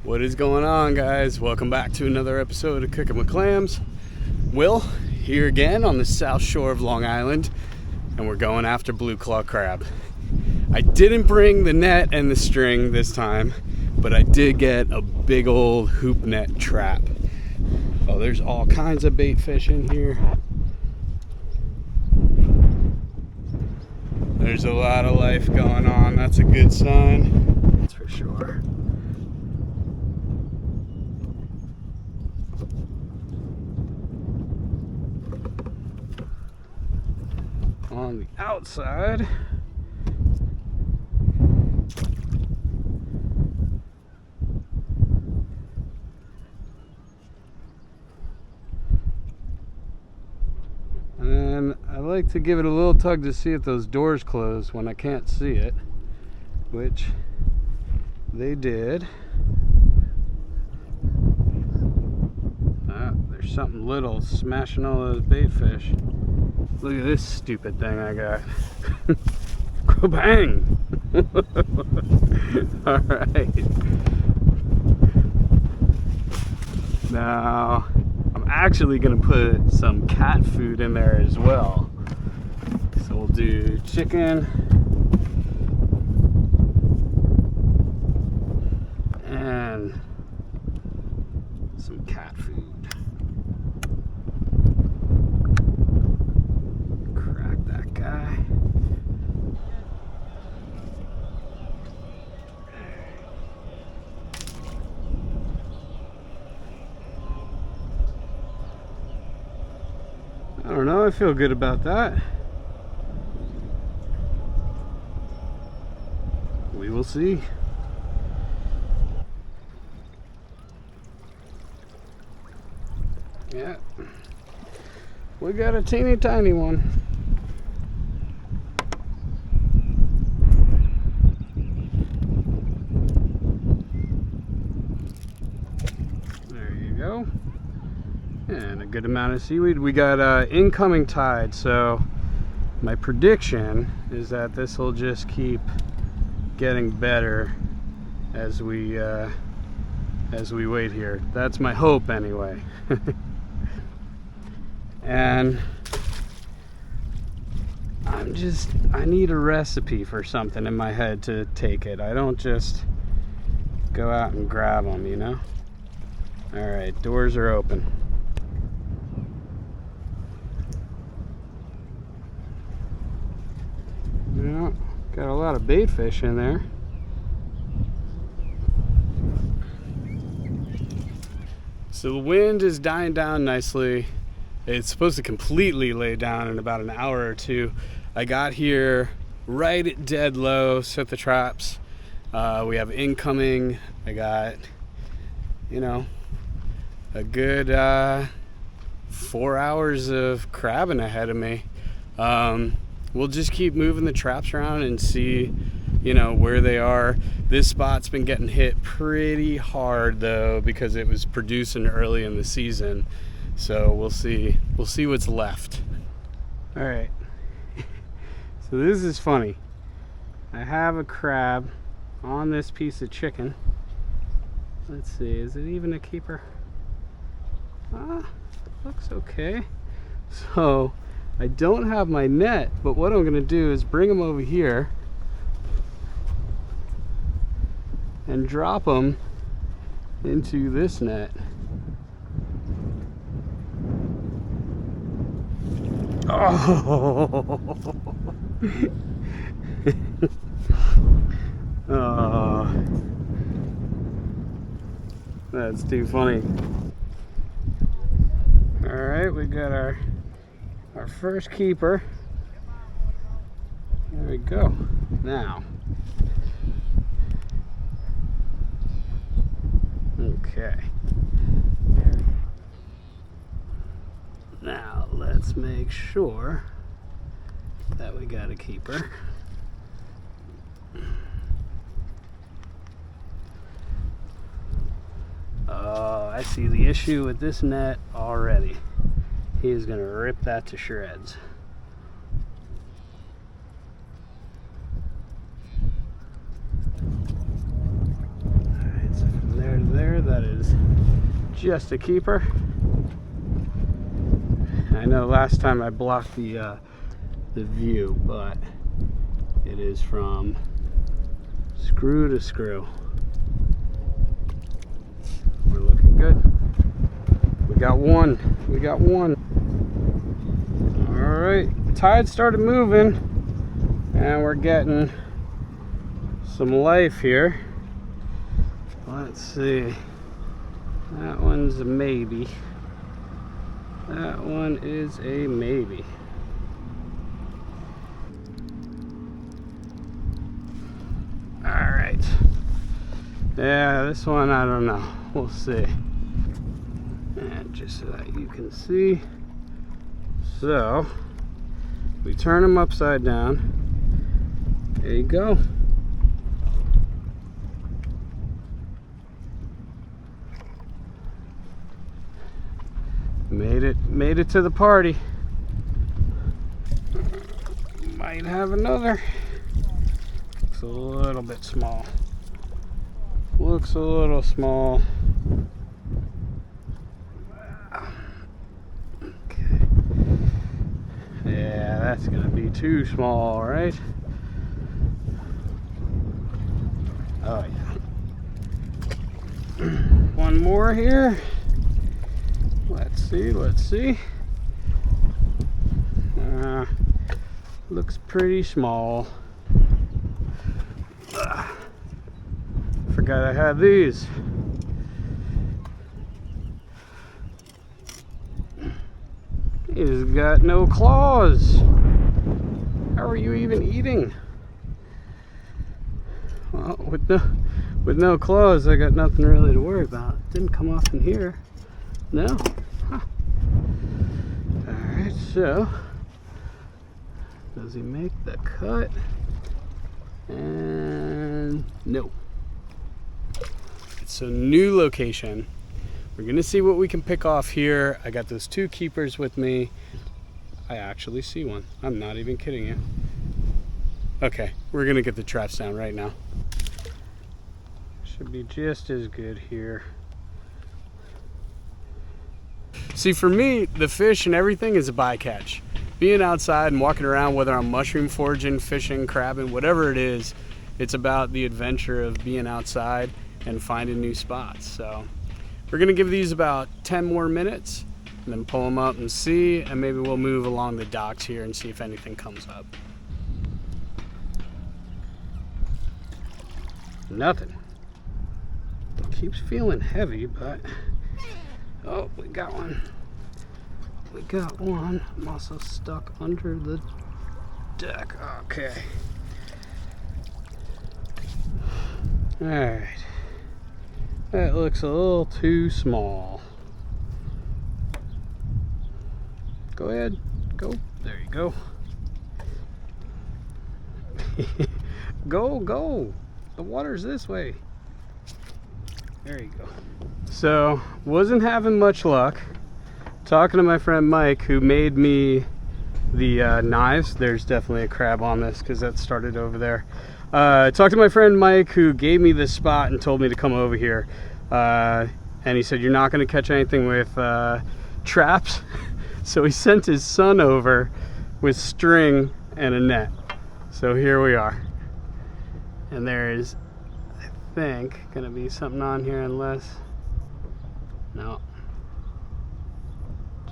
What is going on, guys? Welcome back to another episode of Cooking with Clams. Will here again on the south shore of Long Island, and we're going after blue claw crab. I didn't bring the net and the string this time, but I did get a big old hoop net trap. Oh, there's all kinds of bait fish in here. There's a lot of life going on. That's a good sign. That's for sure. On the outside, and I like to give it a little tug to see if those doors close when I can't see it, which they did. There's something little smashing all those bait fish. Look at this stupid thing I got. Go bang! Alright. Now, I'm actually going to put some cat food in there as well. So we'll do chicken and some cat food. I don't know, I feel good about that. We will see. Yeah, we got a teeny tiny one. There you go. And a good amount of seaweed. We got incoming tide, so my prediction is that this will just keep getting better as we wait here. That's my hope anyway. And I need a recipe for something in my head to take it. I don't just go out and grab them, you know? All right, doors are open. Yeah, got a lot of bait fish in there. So the wind is dying down nicely. It's supposed to completely lay down in about an hour or two. I got here right at dead low, set the traps. We have incoming. I got, you know, a good 4 hours of crabbing ahead of me. We'll just keep moving the traps around and see, you know, where they are. This spot's been getting hit pretty hard though, because it was producing early in the season. So we'll see what's left. All right. So this is funny. I have a crab on this piece of chicken. Let's see, is it even a keeper? Looks okay. So I don't have my net, but what I'm gonna do is bring them over here and drop them into this net. Oh, oh, that's too funny. All right, we got our first keeper. There we go. Now, okay. Now let's make sure that we got a keeper. Oh, I see the issue with this net already. He is going to rip that to shreds. There, that is just a keeper. I know last time I blocked the view, but it is from screw to screw. We're looking good. We got one. We got one. All right, tide started moving, and we're getting some life here. Let's see. That one's a maybe. That one is a maybe. All right. Yeah, this one, I don't know. We'll see. And just so that you can see. So, we turn them upside down. There you go. Made it to the party. Might have another. Looks a little bit small. Looks a little small. Okay. Yeah, that's gonna be too small, right? Oh yeah. One more here. Let's see. Looks pretty small. Forgot I had these. He's got no claws. How are you even eating? Well, with no claws, I got nothing really to worry about. Didn't come off in here. No. Huh. Alright, so does he make the cut? And no. So new location. We're gonna see what we can pick off here. I got those two keepers with me. I actually see one. I'm not even kidding you. Okay, we're gonna get the traps down right now. Should be just as good here. See, for me, the fish and everything is a bycatch. Being outside and walking around, whether I'm mushroom foraging, fishing, crabbing, whatever it is, it's about the adventure of being outside and finding new spots. So we're gonna give these about 10 more minutes and then pull them up and see, and maybe we'll move along the docks here and see if anything comes up. Nothing. It keeps feeling heavy, but oh, we got one. We got one. I'm also stuck under the deck. Okay. Alright. That looks a little too small. Go ahead. Go. There you go. Go. The water's this way. There you go. So, wasn't having much luck. Talking to my friend Mike, who made me the knives. There's definitely a crab on this because that started over there. Talked to my friend Mike, who gave me this spot and told me to come over here. And he said, you're not going to catch anything with traps. So he sent his son over with string and a net. So here we are. And there is, I think, going to be something on here unless... No.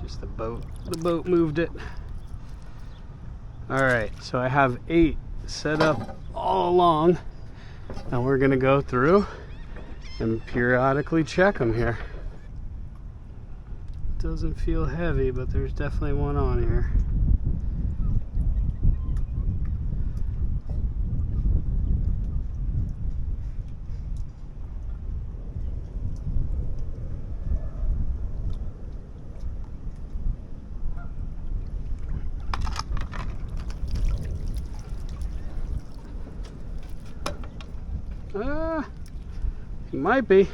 Just the boat. The boat moved it. Alright, so I have 8 set up all along. And we're going to go through and periodically check them here. Doesn't feel heavy, but there's definitely one on here. He might be.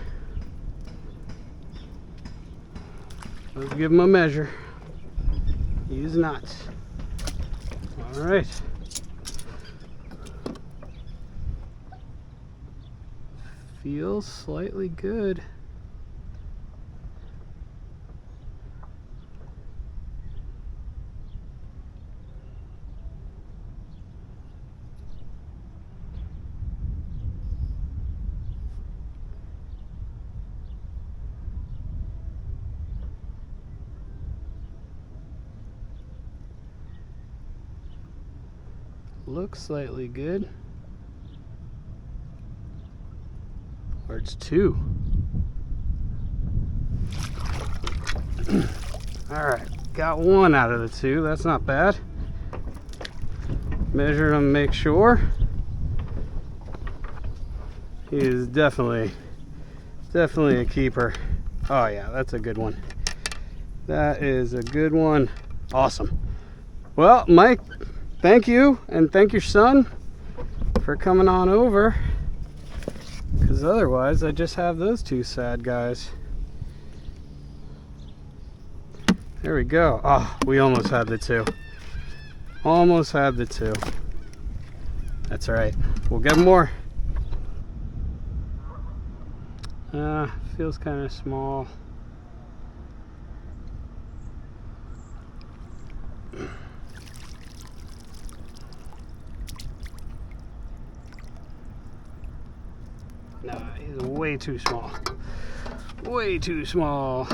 Let's give him a measure. He's not. All right. Feels slightly good. Looks slightly good. Or it's 2. Alright, got 1 out of the 2. That's not bad. Measure him, make sure. He is definitely a keeper. Oh yeah, that's a good one. That is a good one. Awesome. Well, Mike, thank you, and thank your son for coming on over. Because otherwise, I just have those 2 sad guys. There we go. Oh, we almost had the 2. Almost had the 2. That's all right. We'll get more. Feels kind of small. Nah, he's way too small. Way too small.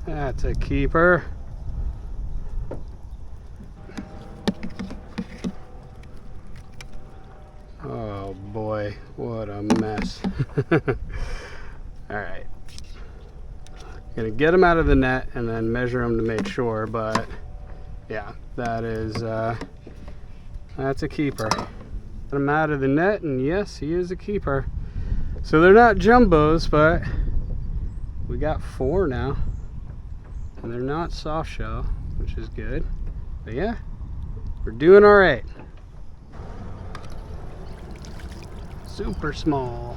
That's a keeper. Oh boy, what a mess. All right. Gonna get him out of the net and then measure him to make sure, but yeah, that is, that's a keeper. Get him out of the net, and yes, he is a keeper. So they're not jumbos, but we got 4 now. And they're not soft shell, which is good. But yeah, we're doing all right. Super small.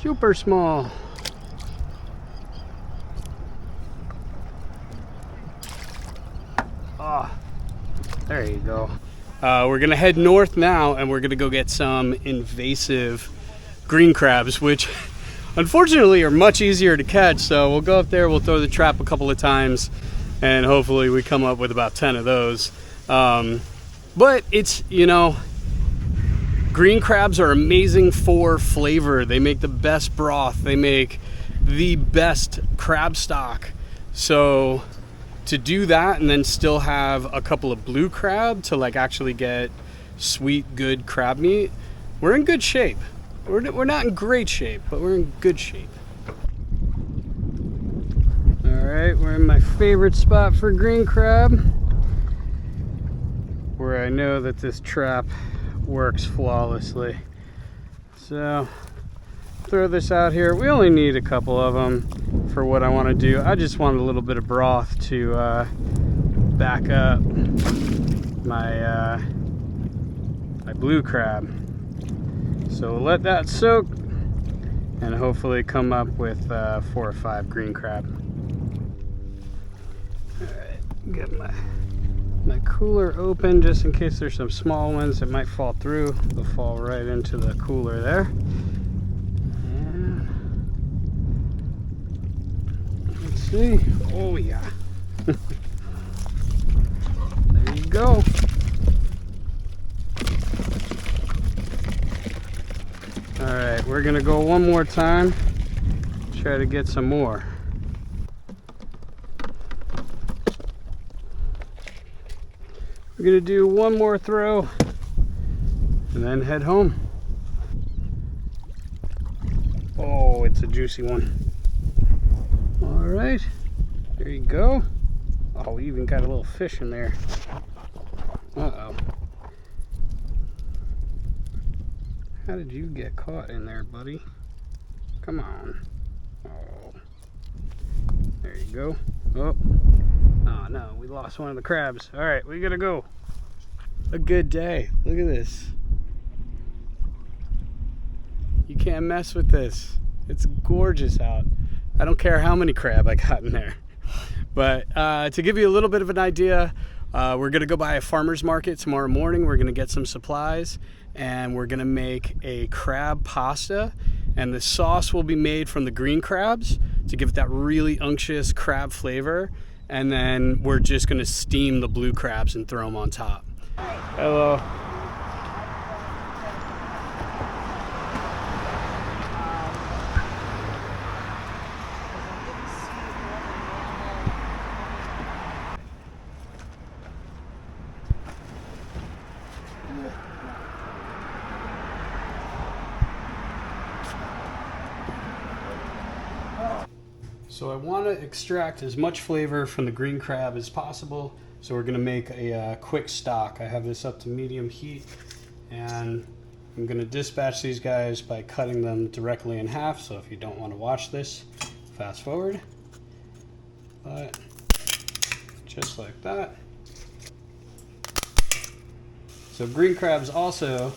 Super small. Oh, there you go. We're gonna head north now, and we're gonna go get some invasive green crabs, which unfortunately are much easier to catch. So we'll go up there, we'll throw the trap a couple of times, and hopefully we come up with about 10 of those. But it's, you know, green crabs are amazing for flavor. They make the best broth. They make the best crab stock. So to do that and then still have a couple of blue crab to like actually get sweet, good crab meat, we're in good shape. We're not in great shape, but we're in good shape. All right, we're in my favorite spot for green crab, where I know that this trap works flawlessly. So throw this out here. We only need a couple of them for what I want to do. I just want a little bit of broth to back up my my blue crab. So we'll let that soak and hopefully come up with 4 or 5 green crab. All right, get my cooler open just in case there's some small ones that might fall through. They'll fall right into the cooler there. And let's see. Oh yeah. There you go. All right, we're gonna go one more time, try to get some more. We're gonna do one more throw and then head home. Oh, it's a juicy one. All right, there you go. Oh, we even got a little fish in there. Uh-oh. How did you get caught in there, buddy? Come on. Oh. There you go. Oh. Oh no, we lost one of the crabs. All right, we gotta go. A good day. Look at this. You can't mess with this. It's gorgeous out. I don't care how many crab I got in there. But to give you a little bit of an idea, We're gonna go by a farmer's market tomorrow morning. We're gonna get some supplies and we're gonna make a crab pasta, and the sauce will be made from the green crabs to give it that really unctuous crab flavor, and then we're just gonna steam the blue crabs and throw them on top. Hello. So I want to extract as much flavor from the green crab as possible. So we're going to make a quick stock. I have this up to medium heat, and I'm going to dispatch these guys by cutting them directly in half. So if you don't want to watch this, fast forward. But just like that. So green crabs also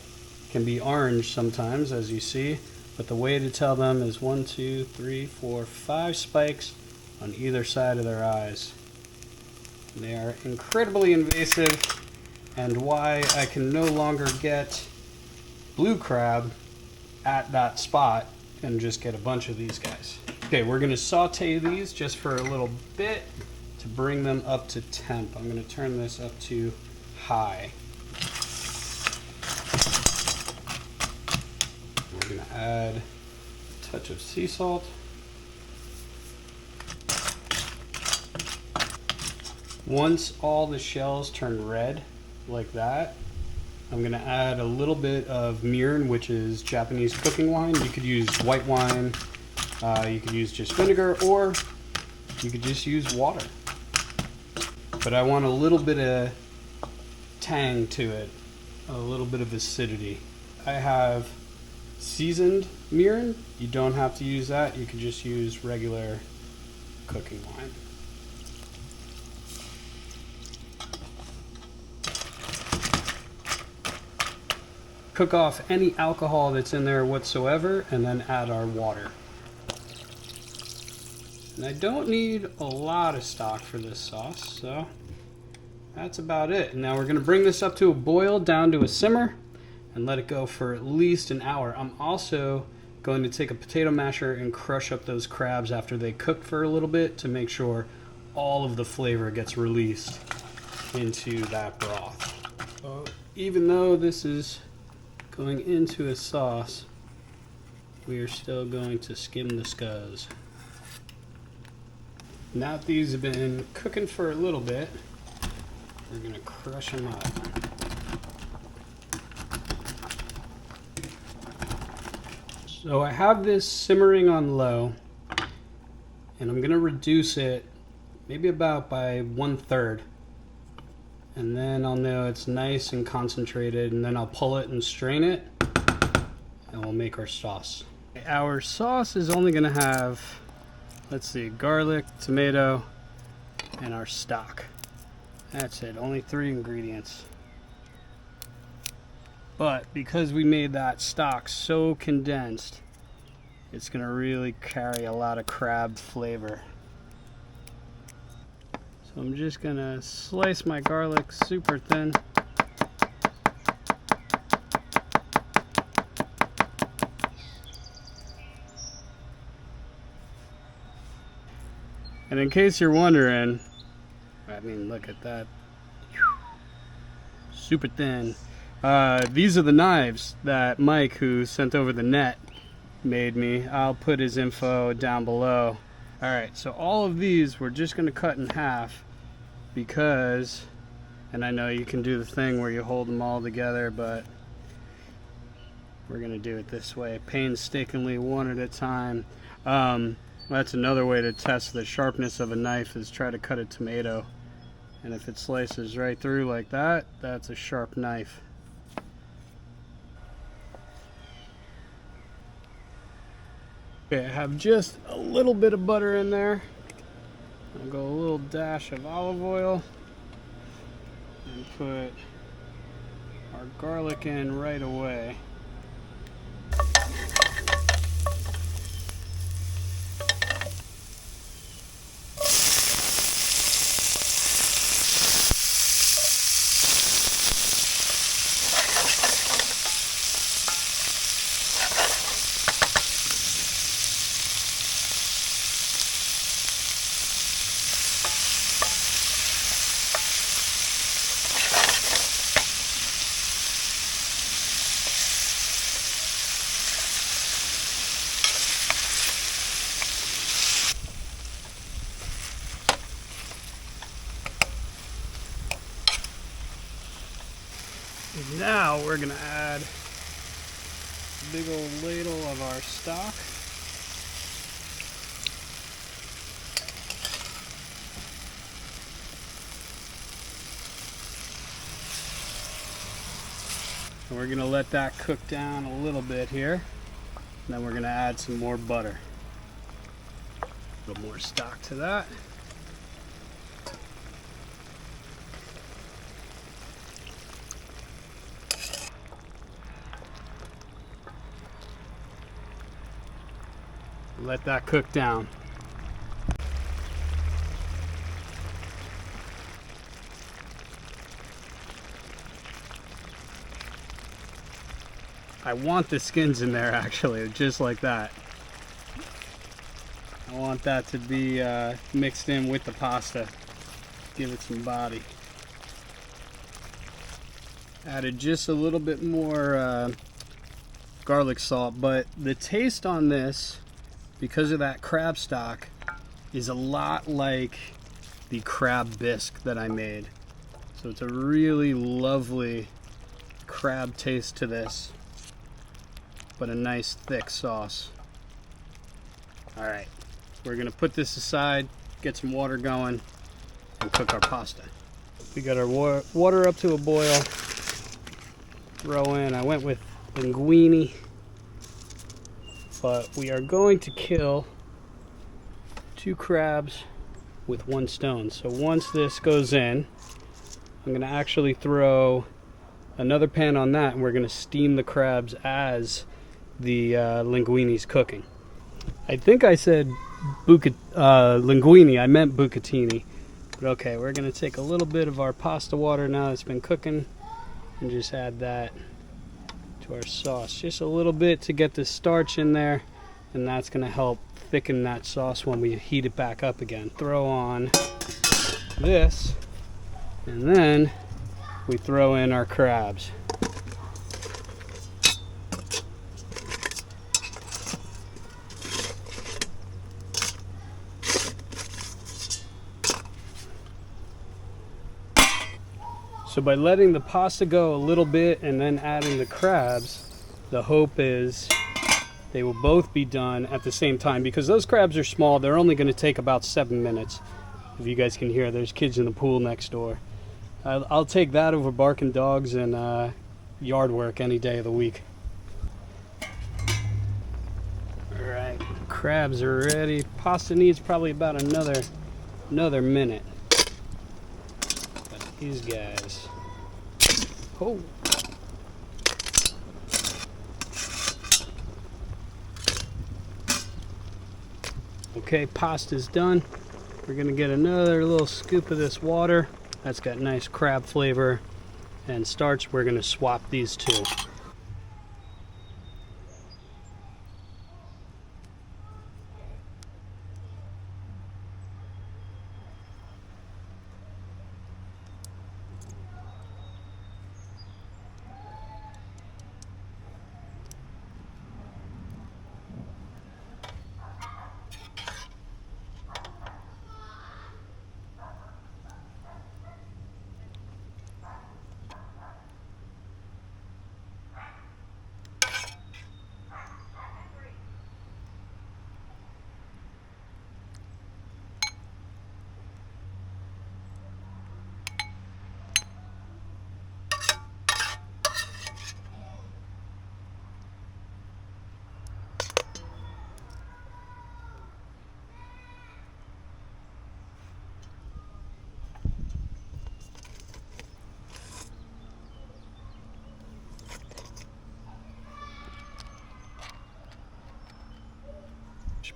can be orange sometimes, as you see. But the way to tell them is 1, 2, 3, 4, 5 spikes on either side of their eyes. And they are incredibly invasive, and why I can no longer get blue crab at that spot and just get a bunch of these guys. Okay, we're gonna saute these just for a little bit to bring them up to temp. I'm gonna turn this up to high. We're going to add a touch of sea salt. Once all the shells turn red like that, I'm going to add a little bit of mirin, which is Japanese cooking wine. You could use white wine, you could use just vinegar, or you could just use water. But I want a little bit of tang to it, a little bit of acidity. I have seasoned mirin. You don't have to use that. You can just use regular cooking wine. Cook off any alcohol that's in there whatsoever, and then add our water. And I don't need a lot of stock for this sauce, so that's about it. And now we're going to bring this up to a boil, down to a simmer, and let it go for at least an hour. I'm also going to take a potato masher and crush up those crabs after they cook for a little bit to make sure all of the flavor gets released into that broth. So even though this is going into a sauce, we are still going to skim the scuzz. Now that these have been cooking for a little bit, we're going to crush them up. So I have this simmering on low, and I'm going to reduce it maybe about by 1/3. And then I'll know it's nice and concentrated, and then I'll pull it and strain it, and we'll make our sauce. Our sauce is only going to have, let's see, garlic, tomato, and our stock. That's it, only 3 ingredients. But because we made that stock so condensed, it's going to really carry a lot of crab flavor. So I'm just going to slice my garlic super thin. And in case you're wondering, I mean, look at that. Super thin. These are the knives that Mike, who sent over the net, made me. I'll put his info down below. Alright, so all of these we're just going to cut in half because, and I know you can do the thing where you hold them all together, but we're going to do it this way, painstakingly, one at a time. That's another way to test the sharpness of a knife, is try to cut a tomato. And if it slices right through like that, that's a sharp knife. Okay, I have just a little bit of butter in there. I'll go a little dash of olive oil and put our garlic in right away. Now we're gonna add a big old ladle of our stock. And we're gonna let that cook down a little bit here. And then we're gonna add some more butter. A little more stock to that. Let that cook down. I want the skins in there actually, just like that. I want that to be mixed in with the pasta. Give it some body. Added just a little bit more garlic salt, but the taste on this, because of that crab stock, is a lot like the crab bisque that I made. So it's a really lovely crab taste to this, but a nice thick sauce. All right, we're gonna put this aside, get some water going, and cook our pasta. We got our water up to a boil. Throw in, I went with linguine, but we are going to kill 2 crabs with 1 stone. So once this goes in, I'm gonna actually throw another pan on that, and we're gonna steam the crabs as the linguine's cooking. I think I said linguine, I meant bucatini. But okay, we're gonna take a little bit of our pasta water now that's been cooking and just add that to our sauce. Just a little bit to get the starch in there, and that's gonna help thicken that sauce when we heat it back up again. Throw on this, and then we throw in our crabs. So by letting the pasta go a little bit and then adding the crabs, the hope is they will both be done at the same time, because those crabs are small. They're only going to take about 7 minutes. If you guys can hear, there's kids in the pool next door. I'll take that over barking dogs and yard work any day of the week. All right, crabs are ready. Pasta needs probably about another minute. But these guys, oh. Okay, pasta's done. We're gonna get another little scoop of this water. That's got nice crab flavor and starch. We're gonna swap these two.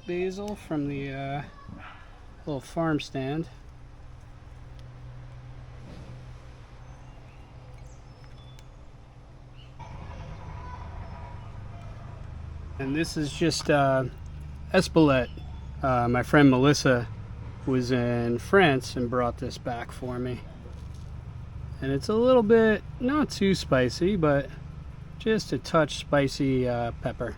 Basil from the little farm stand. And this is just Espelette. My friend Melissa was in France and brought this back for me. And it's a little bit, not too spicy, but just a touch spicy pepper.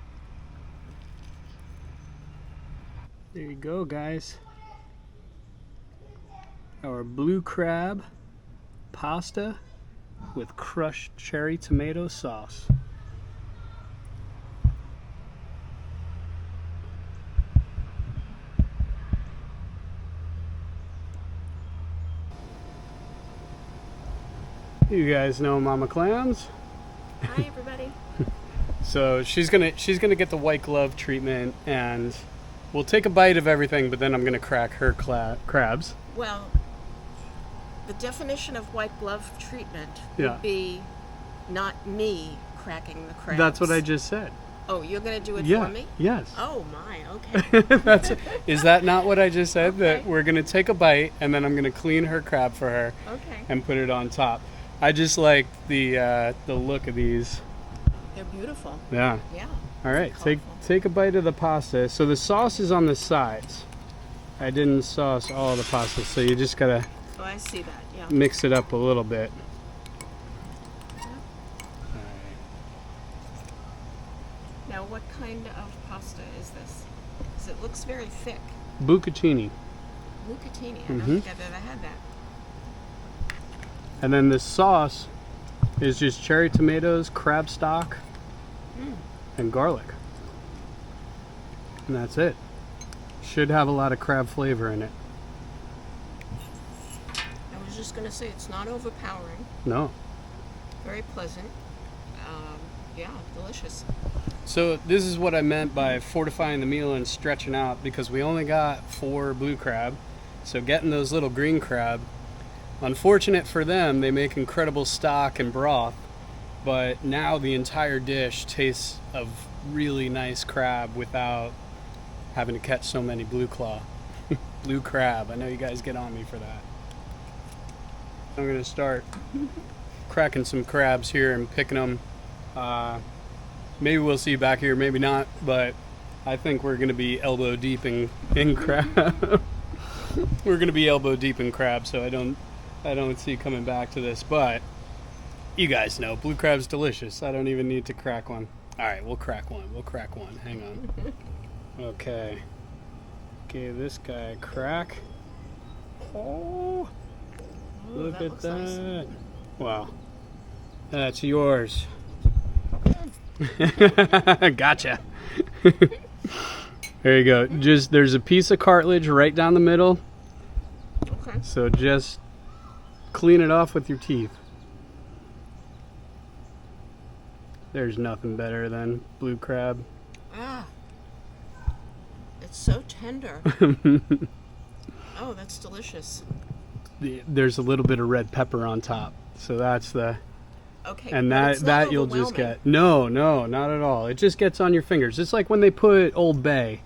There you go, guys. Our blue crab pasta with crushed cherry tomato sauce. You guys know Mama Clams? Hi, everybody. So she's gonna get the white glove treatment, and we'll take a bite of everything, but then I'm gonna crack her crabs. Well, the definition of white glove treatment Yeah. would be not me cracking the crabs. That's what I just said. Oh, you're going to do it Yeah. for me? Yes. Oh, my. Okay. Is that not what I just said? Okay. That we're gonna take a bite, and then I'm gonna clean her crab for her Okay. and put it on top. I just like the look of these. They're beautiful. Yeah. Yeah. All right, Colorful. take a bite of the pasta. So the sauce is on the sides. I didn't sauce all the pasta, so you just gotta Oh, I see that. Yeah. mix it up a little bit. Now, what kind of pasta is this? Because it looks very thick. Bucatini. Bucatini. I don't Mhm. think I've ever had that. And then the sauce is just cherry tomatoes, crab stock, and garlic. And that's it. Should have a lot of crab flavor in it. I was just going to say it's not overpowering. No. Very pleasant. Yeah, delicious. So this is what I meant by fortifying the meal and stretching out, because we only got 4 blue crab. So getting those little green crab, unfortunate for them, they make incredible stock and broth, but now the entire dish tastes of really nice crab without having to catch so many blue crab. I know you guys get on me for that. I'm gonna start cracking some crabs here and picking them. Maybe we'll see you back here, maybe not, but I think we're gonna be elbow deep in crab. We're gonna be elbow deep in crab, so I don't see coming back to this, but you guys know blue crab's delicious. I don't even need to crack one. All right, we'll crack one. Hang on. Okay. Gave this guy a crack. Oh, Ooh, look that at looks that. nice. Wow. That's yours. Gotcha. There you go. Just there's a piece of cartilage right down the middle. Okay. So just clean it off with your teeth. There's nothing better than blue crab. Ah. It's so tender. Oh, that's delicious. There's a little bit of red pepper on top. So that's the Okay. and but it's not that you'll just overwhelming. get. No, not at all. It just gets on your fingers. It's like when they put Old Bay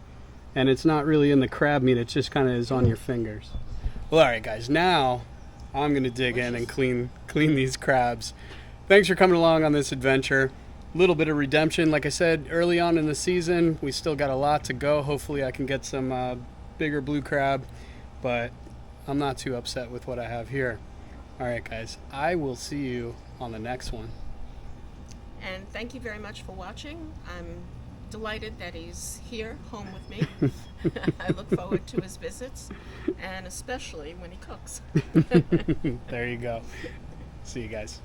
and it's not really in the crab meat, it just kind of is on your fingers. Well, all right, guys. Now I'm going to dig in and clean these crabs. Thanks for coming along on this adventure. A little bit of redemption. Like I said, early on in the season, we still got a lot to go. Hopefully I can get some bigger blue crab, but I'm not too upset with what I have here. All right, guys. I will see you on the next one. And thank you very much for watching. I'm delighted that he's here, home with me. I look forward to his visits, and especially when he cooks. There you go. See you guys.